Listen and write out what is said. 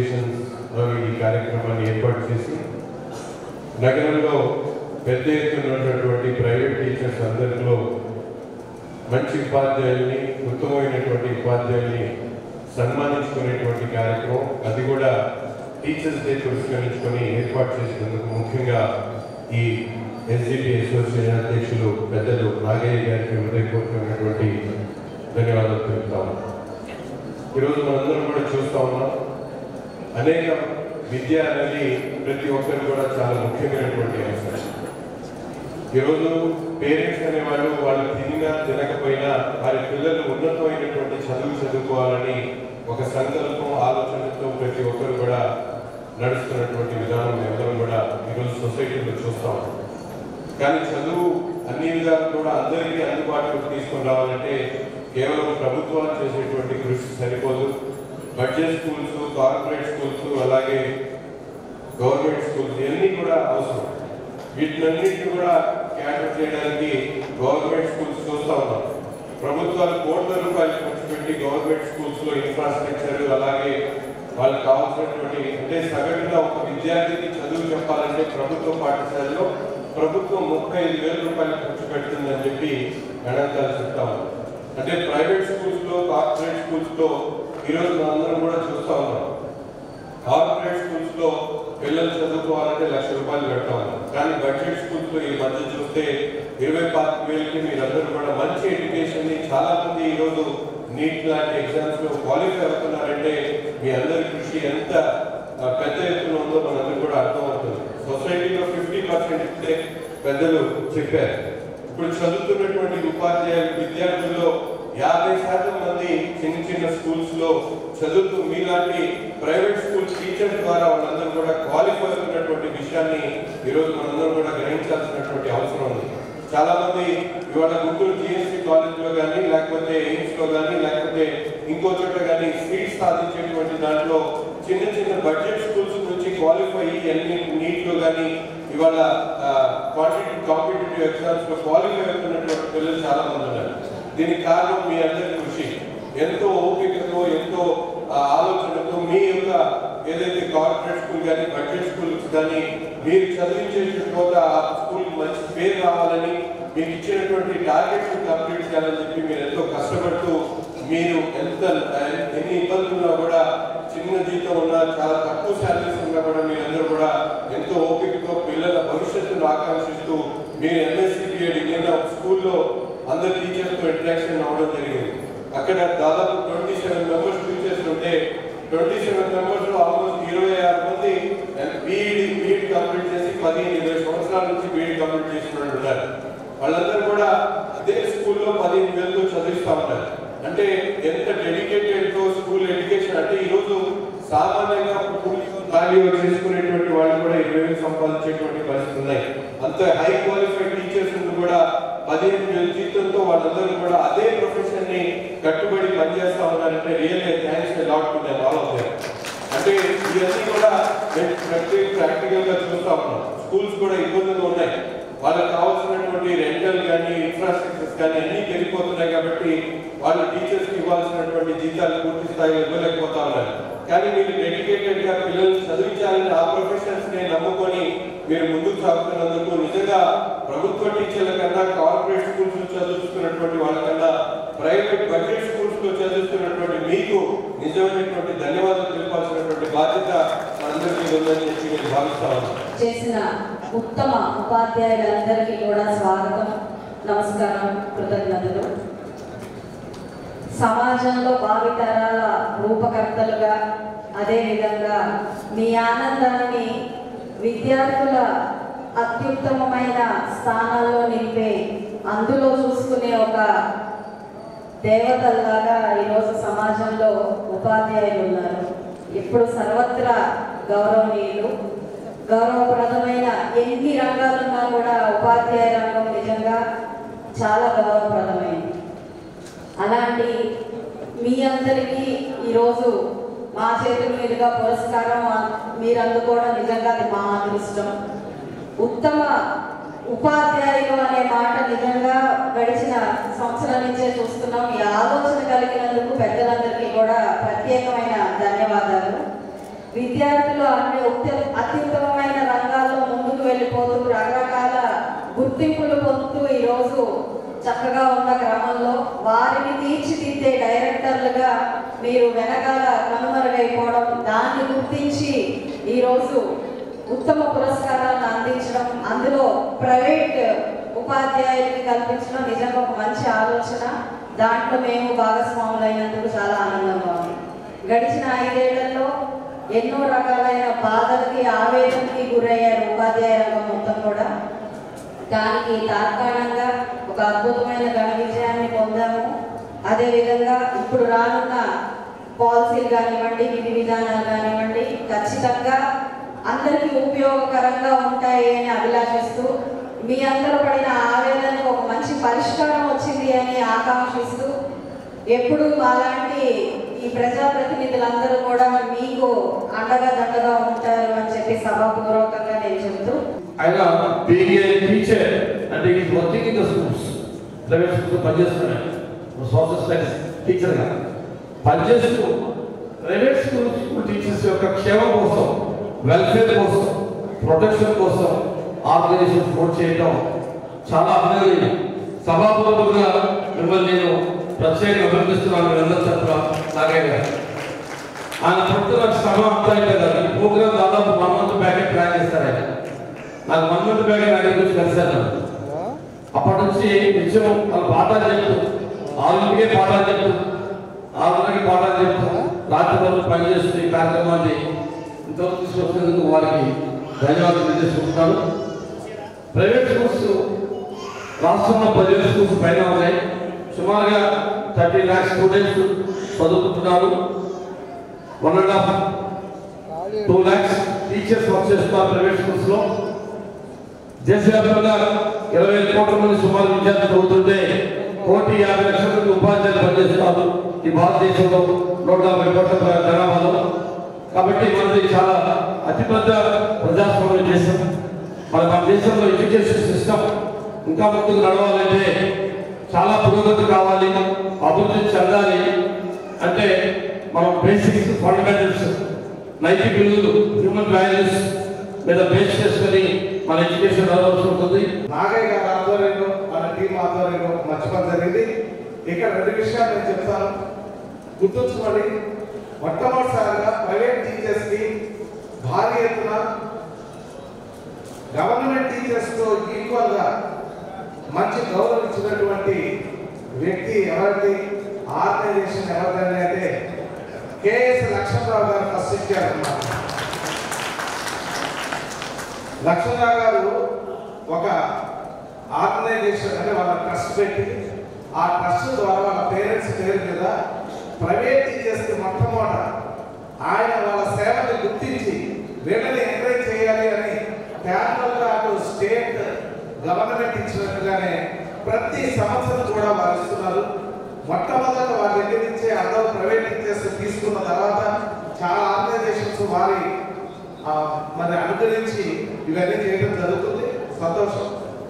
అసోసియేషన్లో ఈ కార్యక్రమాన్ని ఏర్పాటు చేసి నగరంలో పెద్ద ఎత్తున ఉన్నటువంటి ప్రైవేట్ టీచర్స్ అందరిలో మంచి ఉపాధ్యాయుల్ని, ఉత్తమమైనటువంటి ఉపాధ్యాయుల్ని సన్మానించుకునేటువంటి కార్యక్రమం, అది కూడా టీచర్స్ డే పురస్కరించుకొని ఏర్పాటు చేసినందుకు ముఖ్యంగా ఈ ఎస్జిటి అసోసియేషన్ అధ్యక్షులు పెద్దలు నాగయ్య గారికి హృదయపూర్వకమైనటువంటి ధన్యవాదాలు తెలుపుతాము. ఈరోజు మనందరం కూడా చూస్తూ ఉన్నాం, అనేక విద్య అనేది ప్రతి ఒక్కరు కూడా చాలా ముఖ్యమైనటువంటి అంశం. ఈరోజు పేరెంట్స్ అనేవాళ్ళు వాళ్ళు తినినా తినకపోయినా వారి పిల్లలు ఉన్నతమైనటువంటి చదువు చదువుకోవాలని ఒక సంకల్పం, ఆలోచనతో ప్రతి ఒక్కరు కూడా నడుస్తున్నటువంటి విధానం అందరం కూడా ఈరోజు సొసైటీలో చూస్తాం. కానీ చదువు అన్ని విధాలు కూడా అందరికీ అందుబాటులోకి తీసుకొని రావాలంటే కేవలం ప్రభుత్వాలు చేసేటువంటి కృషి సరిపోదు. బడ్జెట్ స్కూల్స్, కార్పొరేట్ స్కూల్స్, అలాగే గవర్నమెంట్ స్కూల్స్ ఇవన్నీ కూడా అవసరం. వీటినన్నింటినీ కూడా క్యాటర్ చేయడానికి గవర్నమెంట్ స్కూల్స్ చూస్తూ ఉన్నాం. ప్రభుత్వాలు కోట్ల రూపాయలు ఖర్చు పెట్టి గవర్నమెంట్ స్కూల్స్లో ఇన్ఫ్రాస్ట్రక్చర్, అలాగే వాళ్ళకి కావాల్సినటువంటి అంటే సగటుగా ఒక విద్యార్థికి చదువు చెప్పాలంటే ప్రభుత్వ పాఠశాలలో ప్రభుత్వం 35,000 రూపాయలు ఖర్చు పెడుతుందని చెప్పి గణాంకాలు చెప్తా ఉన్నాం. అంటే ప్రైవేట్ స్కూల్స్లో, కార్పొరేట్ స్కూల్స్లో ఈరోజు మనందరం కూడా చూస్తూ ఉన్నాం. కార్పొరేట్ స్కూల్స్లో పిల్లలు చదువుకోవాలంటే 1,00,000 రూపాయలు పెడతా ఉన్నాం. కానీ బడ్జెట్ స్కూల్స్లో ఈ మధ్య చూస్తే 25,000కి మీరందరూ కూడా మంచి ఎడ్యుకేషన్ని చాలా మంది ఈరోజు నీట్ లాంటి ఎగ్జామ్స్లో క్వాలిఫై అవుతున్నారంటే మీ అందరి కృషి ఎంత పెద్ద ఎత్తున ఉందో మనందరూ కూడా అర్థమవుతుంది. సొసైటీలో 50% ఇస్తే పెద్దలు చెప్పారు. ఇప్పుడు చదువుతున్నటువంటి ఉపాధ్యాయులు విద్యార్థుల్లో 50% మంది చిన్న చిన్న స్కూల్స్లో చదువుతూ మీలాంటి ప్రైవేట్ స్కూల్ టీచర్స్ ద్వారా వాళ్ళందరూ కూడా క్వాలిఫై అవుతున్నటువంటి విషయాన్ని ఈరోజు మనందరం కూడా గ్రహించాల్సినటువంటి అవసరం ఉంది. చాలా మంది ఇవాళ గుంటూరు జిఎస్సి కాలేజ్లో కానీ, లేకపోతే ఎయిమ్స్లో కానీ, లేకపోతే ఇంకో చోట కానీ సీట్స్ సాధించేటువంటి దాంట్లో చిన్న చిన్న బడ్జెట్ స్కూల్స్ నుంచి క్వాలిఫై అయ్యి నీట్లో కానీ ఇవాళ కాంపిటేటివ్ ఎగ్జామ్స్లో క్వాలిఫై అవుతున్నటువంటి పిల్లలు చాలా మంది ఉన్నారు. దీనికి కారణం మీ అందరి కృషి. ఎంతో ఓపికతో, ఎంతో ఆలోచనతో మీ యొక్క ఏదైతే కార్పొరేట్ స్కూల్ కానీ, బడ్జెట్ స్కూల్స్ కానీ మీరు చదివించేటువంటి ఆ స్కూల్కి మంచి పేరు రావాలని, మీకు ఇచ్చినటువంటి టార్గెట్స్ కంప్లీట్ చేయాలని చెప్పి మీరు ఎంతో కష్టపడుతూ, మీరు ఎన్ని ఇబ్బందులు ఉన్నా కూడా, చిన్న జీతం ఉన్నా, చాలా తక్కువ శాలరీస్ ఉన్నా కూడా మీరందరూ కూడా ఎంతో ఓపికతో పిల్లల భవిష్యత్తును ఆకాంక్షిస్తూ మీరు ఎంఎస్సీ బిఎడ్ ఏదైనా స్కూల్లో అందరు టీచర్స్తో ఇంటరాక్షన్ అవ్వడం జరిగింది. అక్కడ దాదాపు 27 మెంబర్స్ టీచర్స్ ఉంటే 27 మెంబర్స్లో ఆల్మోస్ట్ 26 మంది బీఈడి కంప్లీట్ చేసి 15-20 సంవత్సరాల నుంచి బీఈడి కంప్లీట్ చేసిన ఉన్నారు. వాళ్ళందరూ కూడా అదే స్కూల్లో 15,000తో చదివిస్తూ ఉంటారు. అంటే ఎంత డెడికేటెడ్తో స్కూల్ ఎడ్యుకేషన్ అంటే ఈరోజు సామాన్యంగా ఖాళీ చేసుకునేటువంటి వాళ్ళు కూడా 20,000 సంపాదించేటువంటి పరిస్థితులు ఉన్నాయి. అంత హై క్వాలిఫైడ్ టీచర్స్ కూడా 15,000 జీతంతో వాళ్ళందరూ కూడా అదే ప్రొఫెషన్ ని కట్టుబడి పనిచేస్తా ఉన్నారంటే really thanks a lot to them all of them. అంటే ఇవన్నీ కూడా ప్రాక్టికల్ గా చూస్తా ఉన్నాం. స్కూల్స్ కూడా ఇబ్బందులు ఉన్నాయి. వాళ్ళకి కావాల్సినటువంటి రెంటల్ కానీ, ఇన్ఫ్రాస్ట్రక్చర్స్ కానీ అన్నీ పెరిగిపోతున్నాయి కాబట్టి వాళ్ళు టీచర్స్కి ఇవ్వాల్సినటువంటి జీతాలు పూర్తి స్థాయిలో ఇవ్వలేకపోతా ఉన్నారు. కానీ మీరు డెడికేటెడ్ గా పిల్లల్ని చదివించాలని ఆ ప్రొఫెషన్స్ ని నమ్ముకొని మీరు ముందుకు సాగుతున్నందుకు నిజంగా ప్రభుత్వ టీచర్ల కన్నా, కార్పొరేట్ స్కూల్స్ లో చదువుతున్నటువంటి వాళ్ళకన్నా, ప్రైవేట్ బడ్జెట్ స్కూల్స్ లో చదువుతున్నటువంటి మీకు నిజమైనటువంటి ధన్యవాదాలు తెలిపాల్సినటువంటి బాధ్యత మనందరికీ ఉందని చెప్పి నేను భావిస్తా ఉన్నాను. చేసిన ఉత్తమ ఉపాధ్యాయులందరికీ కూడా స్వాగతం, నమస్కారం, కృతజ్ఞతలు. సమాజంలో భావితరాల రూపకర్తలుగా, అదేవిధంగా మీ ఆనందాన్ని విద్యార్థుల అత్యుత్తమమైన స్థానాల్లో నింపే, అందులో చూసుకునే ఒక దేవతల్లాగా ఈరోజు సమాజంలో ఉపాధ్యాయులు ఉన్నారు. ఇప్పుడు సర్వత్రా గౌరవనీయులు, గౌరవప్రదమైన ఎన్ని రంగాలున్నా కూడా ఉపాధ్యాయ రంగం నిజంగా చాలా గౌరవప్రదమైంది. అలాంటి మీ అందరికీ ఈరోజు మా చేతుల మీదుగా పురస్కారం మీరు అందుకోవడం నిజంగా అది మా అదృష్టం. ఉత్తమ ఉపాధ్యాయులు అనే మాట నిజంగా గడిచిన సంవత్సరాల నుంచే చూస్తున్నాం. ఈ ఆలోచన కలిగినందుకు పెద్దలందరికీ కూడా ప్రత్యేకమైన ధన్యవాదాలు. విద్యార్థులు అన్ని అత్యుత్తమమైన రంగాల్లో ముందుకు వెళ్ళిపోతూ రకరకాల గుర్తింపులు పొందుతూ ఈరోజు చక్కగా ఉన్న క్రమంలో వారిని తీర్చిదిద్దే డైరెక్టర్లుగా మీరు వెనకాల కనుమరుగైపోవడం, దాన్ని గుర్తించి ఈరోజు ఉత్తమ పురస్కారాలను అందించడం, అందులో ప్రైవేట్ ఉపాధ్యాయులకి కల్పించడం నిజంగా ఒక మంచి ఆలోచన. దాంట్లో మేము భాగస్వాములైనందుకు చాలా ఆనందంగా ఉంది. గడిచిన 5 ఏళ్లలో ఎన్నో రకాలైన బాధలకి ఆవేదనకి గురయ్యారు ఉపాధ్యాయ రంగం మొత్తం కూడా. దానికి తార్కాణంగా ఒక అద్భుతమైన ఘన విజయాన్ని పొందాము. అదేవిధంగా ఇప్పుడు రానున్న పాలసీలు కానివ్వండి, విధి విధానాలు కానివ్వండి ఖచ్చితంగా అందరికీ ఉపయోగకరంగా ఉంటాయి అని అభిలాషిస్తూ, మీ అందరూ పడిన ఆవేదనకు ఒక మంచి పరిష్కారం వచ్చింది అని ఆకాంక్షిస్తూ, ఎప్పుడు అలాంటి ఈ ప్రజాప్రతినిధులందరూ కూడా మీకు అండగా దండగా ఉంటారు అని చెప్పి సభాపూర్వకంగా నేను చెప్తూ, ఆయన బీయింగ్ ఏ టీచర్ అంటే is working in the schools, private schools పనిచేస్తున్నాడు సోషల్ స్టడీస్ టీచర్గా పనిచేస్తూ ప్రైవేట్ స్కూల్ టీచర్స్ యొక్క క్షేమం కోసం, వెల్ఫేర్ కోసం, ప్రొటెక్షన్ కోసం ఆర్గనైజేషన్ సపోర్ట్ చేయడం చాలా అభినందనీయం. సభాపూర్వకంగా మిమ్మల్ని నేను ప్రత్యేకంగా అభినందిస్తున్నాను. అందరూ తరఫున నాగయ్య గారు ఆయన పడుతున్న శ్రమ అంతా అయితే కదా. ఈ ప్రోగ్రామ్ దాదాపు 1 month బ్యాకే ప్లాన్ చేస్తారు. ఆయన నాకు 1 month బ్యాకే నా గురించి కలిశాను. అప్పటి నుంచి నిత్యం వాళ్ళు పాఠాలు చెప్తూ, 6కే పాఠాలు చెప్తూ, 6కి పాఠాలు చెప్తూ, రాత్రి వరకు పనిచేస్తూ ఈ కార్యక్రమాన్ని ఇంతవరకు తీసుకొచ్చినందుకు వారికి ధన్యవాదాలు తెలియజేసుకుంటున్నాను. ప్రైవేట్ స్కూల్స్ రాష్ట్రంలో 10,000 స్కూల్స్ పైన ఉన్నాయి. సుమారుగా 30 lakhs స్టూడెంట్స్ చదువుకుంటున్నారు. 1.5 to 2 lakhs టీచర్స్ వర్క్ చేస్తున్నారు ప్రైవేట్ స్కూల్స్లో. దేశవ్యాప్తంగా 25 కోట్ల మంది సుమారు విద్యార్థులు చదువుతుంటే 1,50,00,000 మంది ఉపాధ్యాయులు పనిచేస్తున్నారు ఈ భారతదేశంలో 150 కోట్ల జనాభాలో. కాబట్టి మనది చాలా అతిపెద్ద ప్రజాస్వామ్య దేశం. మన దేశంలో ఎడ్యుకేషన్ సిస్టమ్ ఇంకా ముందుకు నడవాలంటే, చాలా పురోగతి కావాలి, అభివృద్ధి చెందాలి అంటే మనం బేసిక్స్, ఫండమెంటల్స్, నైతిక విలువలు, హ్యూమన్ వాల్యూస్ మీద బేస్ చేసుకొని మన ఎడ్యుకేషన్ నడవాల్సి ఉంటుంది. నాగయ్య గారి ఆధ్వర్యంలో, మన టీం ఆధ్వర్యంలో మంచి పని జరిగింది. ఇక్కడ 2 విషయాలు నేను చెప్తాను, గుర్తుంచుకోండి. మొట్టమొదటిసారిగా ప్రైవేట్ టీచర్స్ కి భారీ ఎత్తున గవర్నమెంట్ టీచర్స్ తో ఈక్వల్ గా మంచి గౌరవం ఇచ్చినటువంటి వ్యక్తి ఎవరి ఆర్గనైజేషన్ ఎవరిదని అయితే కేఎస్ లక్ష్మణరావు గారు ఫస్ట్ ఇచ్చారన్నమాట. లక్ష్మణరావు గారు ఒక ఆర్గనైజేషన్ అంటే వాళ్ళ ట్రస్ట్ పెట్టి, ఆ ట్రస్ట్ ద్వారా వాళ్ళ పేరెంట్స్ పేరు మీద ప్రైవేట్ టీచర్స్కి మొట్టమొదట ఆయన వాళ్ళ సేవని గుర్తించి వీళ్ళని ఎంకరేజ్ చేయాలి అని ప్యానల్గా అటు స్టేట్ గవర్నమెంట్ ఇచ్చినట్టుగానే ప్రతి సంవత్సరం కూడా వారు ఇస్తున్నారు. మొట్టమొదట వారి దగ్గర నుంచే అందరూ ప్రైవేట్ టీచర్స్ తీసుకున్న తర్వాత చాలా ఆర్గనైజేషన్స్ వారి మరి అనుకరించి ఇవన్నీ చేయడం జరుగుతుంది. సంతోషం.